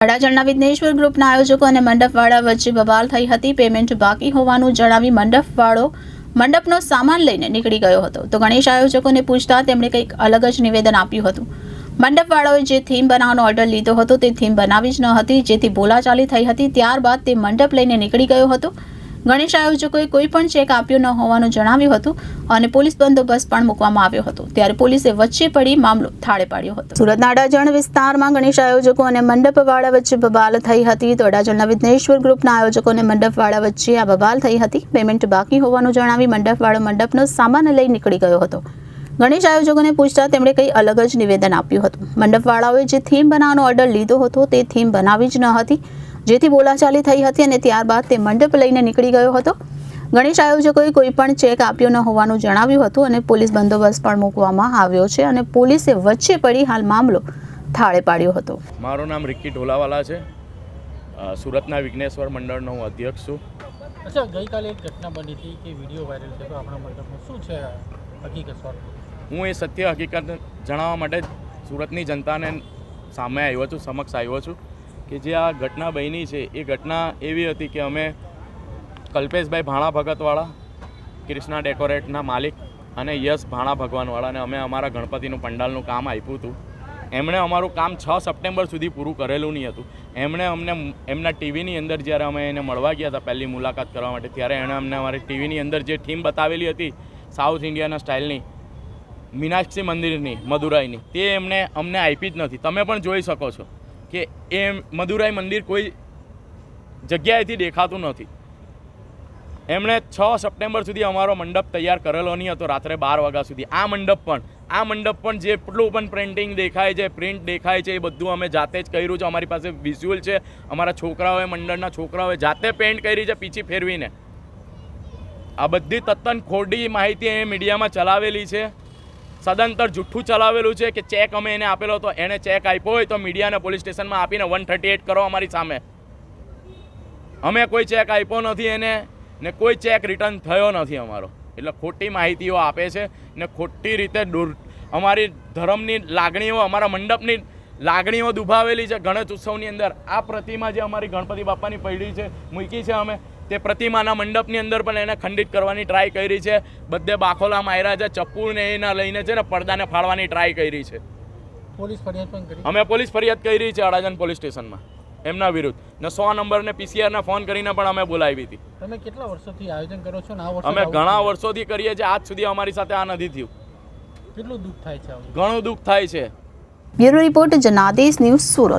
અડાજણના વિઘ્નેશ્વર ગ્રુપના આયોજકો અને મંડપવાળા વચ્ચે બબાલ થઈ હતી. પેમેન્ટ બાકી હોવાનું જણાવી મંડપવાળો મંડપનો સામાન લઈને નીકળી ગયો હતો. તો ગણેશ આયોજકોને પૂછતા તેમણે કંઈક અલગ જ નિવેદન આપ્યું હતું. મંડપવાળાએ જે થીમ બનાવવાનો ઓર્ડર લીધો હતો તે થીમ બનાવી જ ન હતી, જેથી બોલાચાલી થઈ હતી. ત્યારબાદ તે મંડપ લઈને નીકળી ગયો હતો. ગણેશ આયોજકોએ કોઈ પણ ચેક આપ્યો ન હોવાનું જણાવ્યું હતું અને પોલીસ બંદોબસ્ત પણ મૂકવામાં આવ્યો હતો. ત્યારે પોલીસે વચ્ચે પડી મામલો થાળે પાડ્યો હતો. સુરતના અડાજણ વિસ્તારમાં ગણેશ આયોજકો અને મંડપવાળા વચ્ચે બબાલ થઈ હતી. તો અડાજણના વિઘ્નેશ્વર ગ્રુપના આયોજકો અને મંડપવાળા વચ્ચે આ બબાલ થઈ હતી. પેમેન્ટ બાકી હોવાનું જણાવી મંડપવાળો મંડપનો સામાન લઈ નીકળી ગયો હતો. ગણેશ આયોજકોને પૂછતા તેમણે કંઈ અલગ જ નિવેદન આપ્યું હતું. મંડપવાળાઓએ જે થીમ બનાવવાનો ઓર્ડર લીધો હતો તે થીમ બનાવી જ ન હતી, જેથી બોલાચાલી થઈ હતી અને ત્યારબાદ તે મંડપ લઈને નીકળી ગયો હતો. ગણેશ આયોજકોએ કોઈ પણ ચેક આપ્યો ન હોવાનું જણાવ્યું હતું અને પોલીસ બંદોબસ્ત પણ મૂકવામાં આવ્યો છે અને પોલીસે વચ્ચે પડી હાલ મામલો થાળે પાડ્યો હતો. મારું નામ રિક્કી ઢોલાવાલા છે. સુરતના વિઘ્નેશ્વર મંડળનો હું અધ્યક્ષ છું. અચ્છા, ગઈકાલે એક ઘટના બની હતી કે વિડીયો વાયરલ થયો આપણા મંડપમાં, શું છે હકીકત? હું એ સત્ય હકીકત જણાવવા માટે સુરતની જનતાને સામે આવ્યો છું, સમક્ષ આવ્યો છું કે જે આ ઘટના બની છે એ ઘટના એવી હતી કે અમે કલ્પેશભાઈ ભાણા ભગતવાળા, કૃષ્ણા ડેકોરેટના માલિક અને યશ ભાણા ભગવાનવાળાને અમે અમારા ગણપતિનું પંડાલનું કામ આપ્યું હતું. એમણે અમારું કામ 6 સપ્ટેમ્બર સુધી પૂરું કરેલું નહીં હતું. એમણે અમને એમના ટીવીની અંદર જ્યારે અમે એને મળવા ગયા હતા પહેલી મુલાકાત કરવા માટે, ત્યારે એણે અમને અમારી ટીવીની અંદર જે થીમ બતાવેલી હતી સાઉથ ઇન્ડિયાના સ્ટાઇલની, મીનાક્ષી મંદિરની, મદુરાઈની, તે એમણે અમને આપી જ નથી. તમે પણ જોઈ શકો છો કે એ મદુરાઈ મંદિર કોઈ જગ્યાએથી દેખાતું નથી. એમણે 6 સપ્ટેમ્બર સુધી અમારો મંડપ તૈયાર કરેલો નહીં હતો, રાત્રે 12 વાગ્યા સુધી. આ મંડપ પણ જેટલું પણ પ્રિન્ટિંગ દેખાય છે, પ્રિન્ટ દેખાય છે, એ બધું અમે જાતે જ કર્યું છે. અમારી પાસે વિઝ્યુઅલ છે. અમારા છોકરાઓએ, મંડળના છોકરાઓએ જાતે પેન્ટ કરી છે પીછી ફેરવીને. આ બધી તદ્દન ખોટી માહિતી એ મીડિયામાં ચલાવેલી છે. સદંતર જુઠ્ઠું ચલાવેલું છે કે ચેક અમે એને આપેલો હતો. એને ચેક આપ્યો હોય તો મીડિયાને પોલીસ સ્ટેશનમાં આપીને 138 કરો અમારી સામે. અમે કોઈ ચેક આપ્યો નથી એને, ને કોઈ ચેક રિટર્ન થયો નથી અમારો. એટલે ખોટી માહિતીઓ આપે છે ને ખોટી રીતે અમારી ધર્મની લાગણીઓ, અમારા મંડપની લાગણીઓ દુભાવેલી છે. ગણેશ ઉત્સવની અંદર આ પ્રતિમા જે અમારી ગણપતિ બાપાની પડી છે, મૂકી છે અમે, તે પ્રતિમાના મંડપની અંદર પણ એને ખંડિત કરવાની ટ્રાય કરી છે. બધે બાખોલા માર્યા છે, ચપ્પુને એના લઈને છે ને પડદાને ફાડવાની ટ્રાય કરી છે. પોલીસ ફરિયાદ પણ કરી? અમે પોલીસ ફરિયાદ કરી છે અડાજણ પોલીસ સ્ટેશનમાં એમના વિરુદ્ધ, ને 100 નંબરને પીસીઆરને ફોન કરીને પણ અમે બોલાવી હતી. તમે કેટલા વર્ષોથી આયોજન કરો છો? અમે ઘણા વર્ષોથી કરીએ છીએ. આજ સુધી અમારી સાથે આ નથી થયું. કેટલું દુઃખ થાય છે? ઘણું દુઃખ થાય છે. Bureau report, Janadesh news, Surat.